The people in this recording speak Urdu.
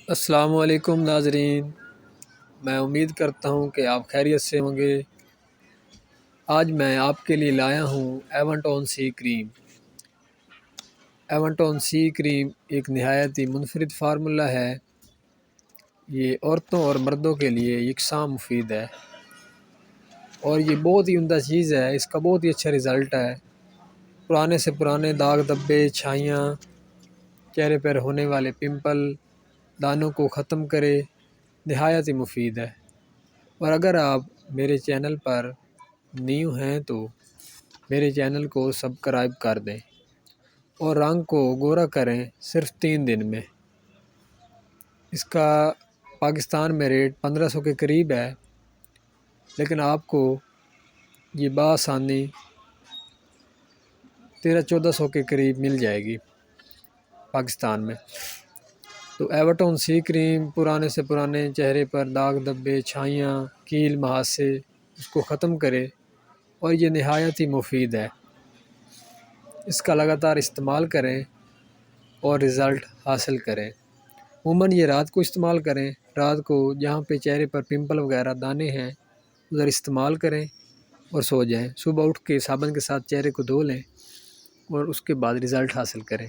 السلام علیکم ناظرین، میں امید کرتا ہوں کہ آپ خیریت سے ہوں گے۔ آج میں آپ کے لیے لایا ہوں ایونٹون سی کریم۔ ایونٹون سی کریم ایک نہایت ہی منفرد فارمولہ ہے۔ یہ عورتوں اور مردوں کے لیے یکساں مفید ہے اور یہ بہت ہی عمدہ چیز ہے۔ اس کا بہت ہی اچھا رزلٹ ہے۔ پرانے سے پرانے داغ دھبے، چھائیاں، چہرے پر ہونے والے پمپل، دانوں کو ختم کرے، نہایت ہی مفید ہے۔ اور اگر آپ میرے چینل پر نیو ہیں تو میرے چینل کو سبسکرائب کر دیں اور رنگ کو گورا کریں صرف 3 دن میں۔ اس کا پاکستان میں ریٹ 1500 کے قریب ہے، لیکن آپ کو یہ بآسانی 1300-1400 کے قریب مل جائے گی پاکستان میں۔ تو ایونٹون سی کریم پرانے سے پرانے چہرے پر داغ دھبے، چھائیاں، کیل مہاسے اس کو ختم کرے اور یہ نہایت ہی مفید ہے۔ اس کا لگاتار استعمال کریں اور رزلٹ حاصل کریں۔ عموماً یہ رات کو استعمال کریں۔ رات کو جہاں پہ چہرے پر پمپل وغیرہ دانے ہیں ادھر استعمال کریں اور سو جائیں۔ صبح اٹھ کے صابن کے ساتھ چہرے کو دھو لیں اور اس کے بعد رزلٹ حاصل کریں۔